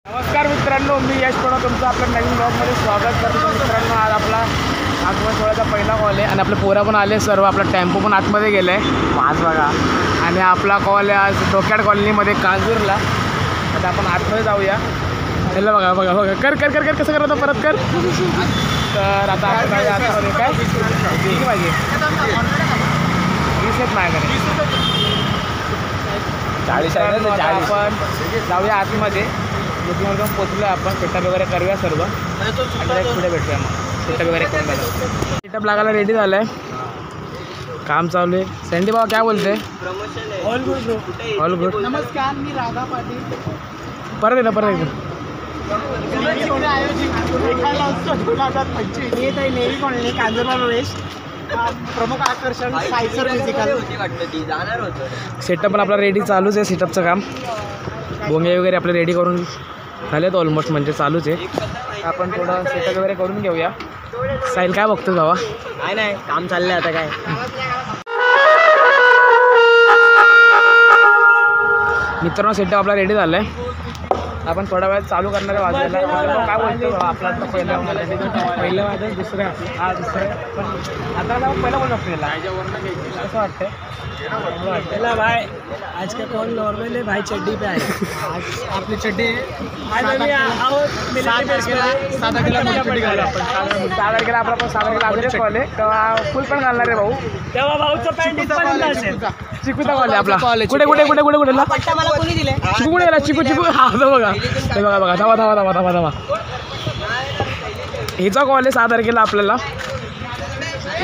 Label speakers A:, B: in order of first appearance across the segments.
A: नमस्कार मित्रांनो, मी यश पडो तुमचं आपल्या नवीन ब्लॉगमध्ये स्वागत करतो. मित्रांनो, आज आपला आगमन सोहळ्याचा पहिला कॉल आहे आणि आपले पोरा पण आले सर्व. आपला टेम्पो पण आतमध्ये गेला आहे आज बघा. आणि आपला कॉल आहे आज डोक्याड कॉलनीमध्ये काजूरला. आता आपण आतमध्ये जाऊया. हेला बघा बघा बघा कर कर कर कर कसं करत परत कर. तर आता आपण जाऊया आतमध्ये. काय किती पाहिजे? 20 आहेत माझ्याकडे. 40 आहे ना. आपण जाऊया आतमध्ये. बुकिंगवर जाऊन पोचलो आपण. सेटअप वगैरे करूया सर्व. पुढे भेटूया मग. सेटअप वगैरे करून झालं. सेटअप लागायला रेडी झालं आहे. काम चालू आहे. सँडी बाबा काय बोलते? All good bro. All good.
B: नमस्कार, मी राधा पाटील.
A: परत येतं परत येतं.
B: नेहमी कॉलनी कांजूरला प्रवेश. प्रमुख आकर्षण सायसर म्युझिकल.
A: सेटअप पण आपला रेडी चालूच आहे. सेटअपचं काम भोंगे वगैरे आपले रेडी करून झालेत ऑलमोस्ट, म्हणजे चालूच आहे. आपण थोडं सेटअप वगैरे करून घेऊया. साहिल काय बघतो बाबा?
B: काय नाही, काम चाललंय आता. काय
A: मित्रांनो, सेटअप आपला रेडी झाला आहे. आपण थोड्या वेळात चालू करणार आहे वाजवायला. काय बोलतो बाबा? आपला तर पहिलं वाजत दुसरं आहे. हा दुसरं पण आता पहिला बोलतो आपल्याला कसं वाटतंय?
B: चला भाई, आज का कॉल नॉर्मल है भाई. चड्डी पे आए आज. आपली चड्डी आज आम्ही आहोत 7 तारखेला आपण.
A: 6 तारखेला आपला पण 6 तारखेला अजून कॉल आहे. तेव्हा फुल पण घालणार आहे भाऊ.
B: तेव्हा भाऊचं पॅन्ट असेल.
A: चिकूचा कॉल आहे आपला. कुठे कुठे कुठे कुठे कुठे
B: पट्टा मला कोणी दिले?
A: चिकू कुठे गेला? चिकू चिकू हा बघा. ते बघा बघा. धावा धावा धावा धावा धावा. हिचा कॉल आहे 6 तारखेला आपल्याला.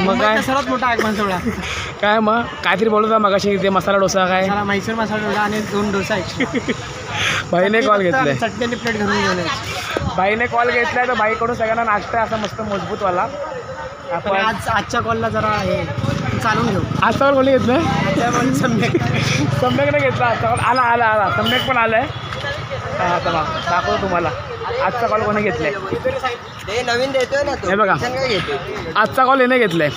A: मग काय
B: सर्वात मोठा आगमन सोहळा.
A: काय मग काहीतरी बोलत होता मगाशी. ते मसाला डोसा काय
B: म्हैसूर मसाला डोसा आणि 2 डोसा आहे.
A: भाईने कॉल घेतलाय.
B: चटणी प्लेट घरून घेऊन
A: भाईने कॉल घेतलाय. तर भाईकडून सगळ्यांना नाश्ता आहे असा मस्त मजबूतवाला.
B: आपण आजच्या कॉलला जरा हे चालून घेऊ.
A: आजचा कॉल कोणी घेतलाय?
B: सम्यक
A: सम्यकने घेतला. आजचा कॉल आला आला आला. सम्यक पण आलाय. हा आता दाखवतो तुम्हाला आजचा कॉल कोणी घेतलाय.
B: नवीन देतोय ना.
A: हे बघा, आजचा कॉल येणे घेतलाय.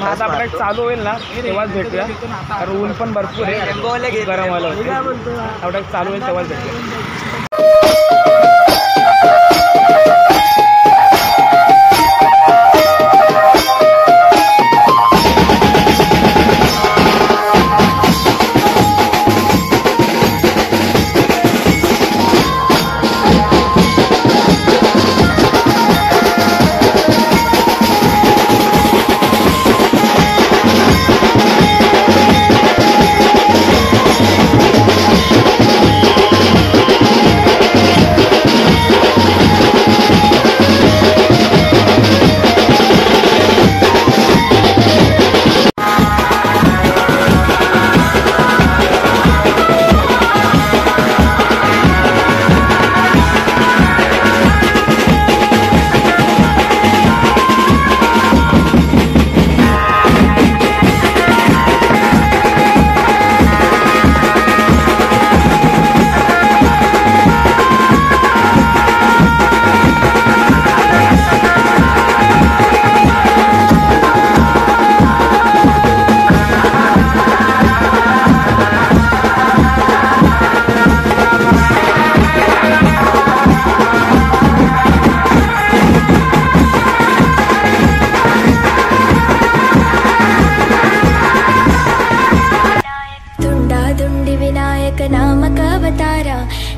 A: आता आपण चालू होईल ना तेव्हाच भेटूया. कारण ऊन पण भरपूर आहे. गरम व्हायला एवढं चालू होईल तेव्हाच भेटूया.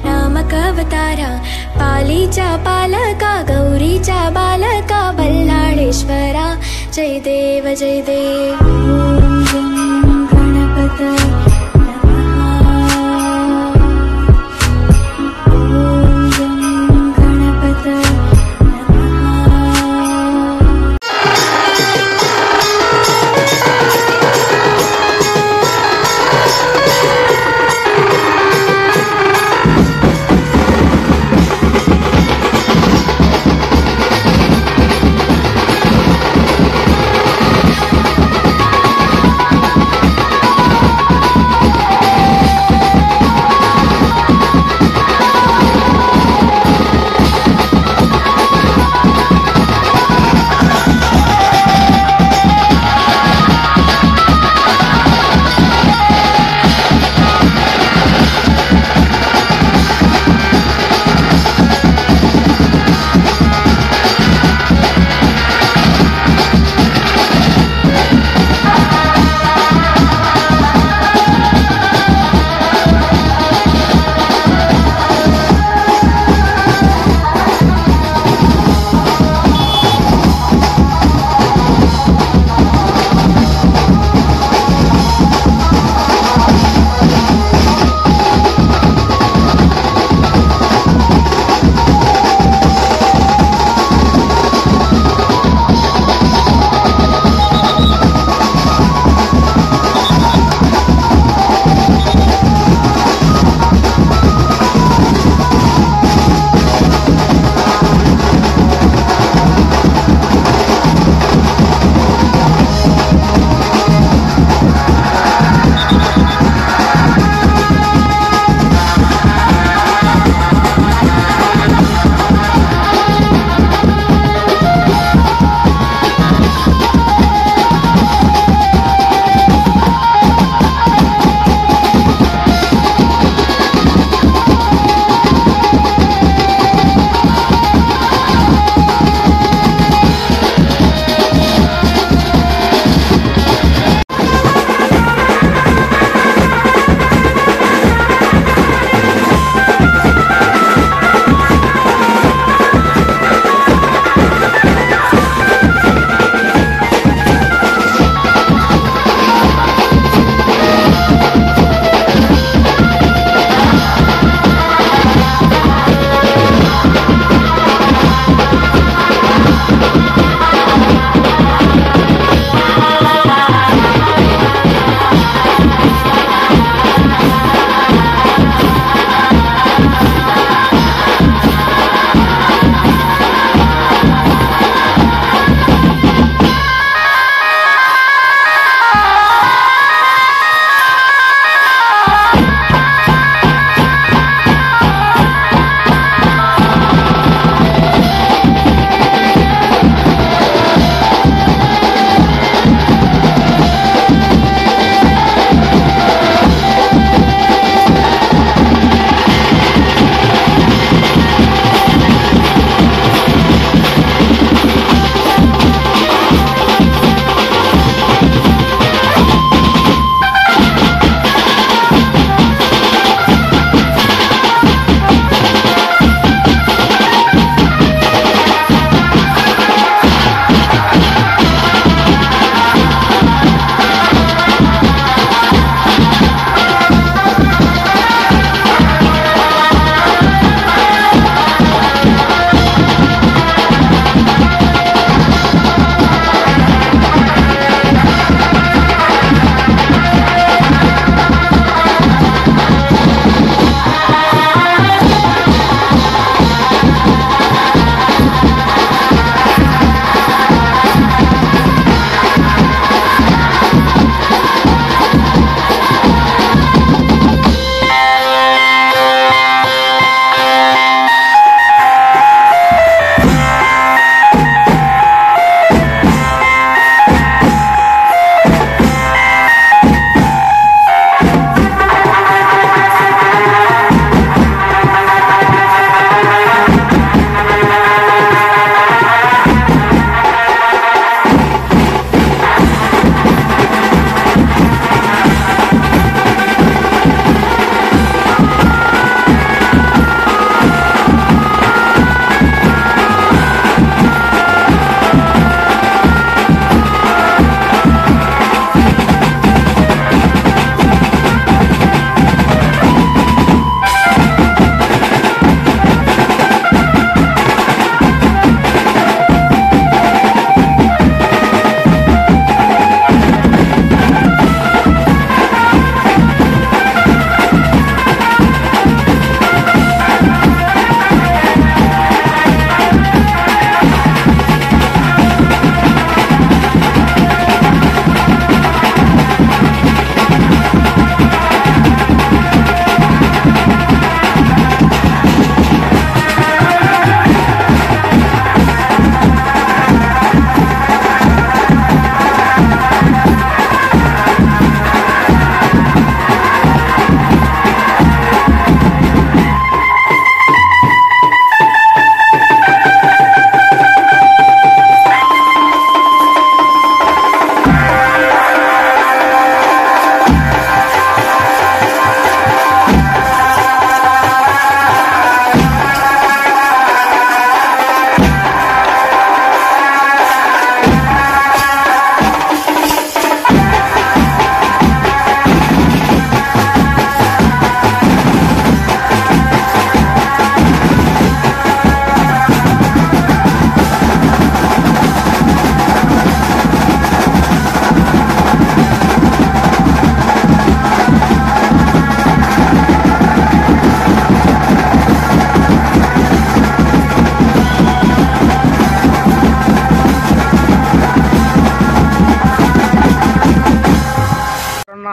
C: नामकवतारा पालीचा पालका गौरीचा बालका बल्लाळेश्वरा. जय देव जय देव. गणपत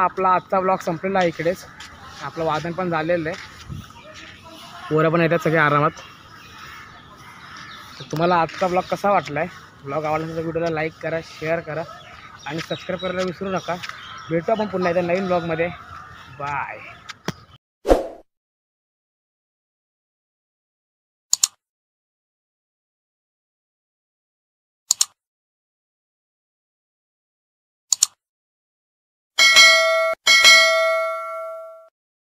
A: आपला आजचा ब्लॉग संपलेला आहे इकडेच. आपलं वादन पण झालेलं आहे. पोरं पण येतात सगळे आरामात. तर तुम्हाला आजचा ब्लॉग कसा वाटला आहे? ब्लॉग आवडला तर व्हिडिओला लाईक करा, शेअर करा आणि सबस्क्राईब करायला विसरू नका. भेटू आपण पुन्हा एकदा नवीन ब्लॉगमध्ये. बाय.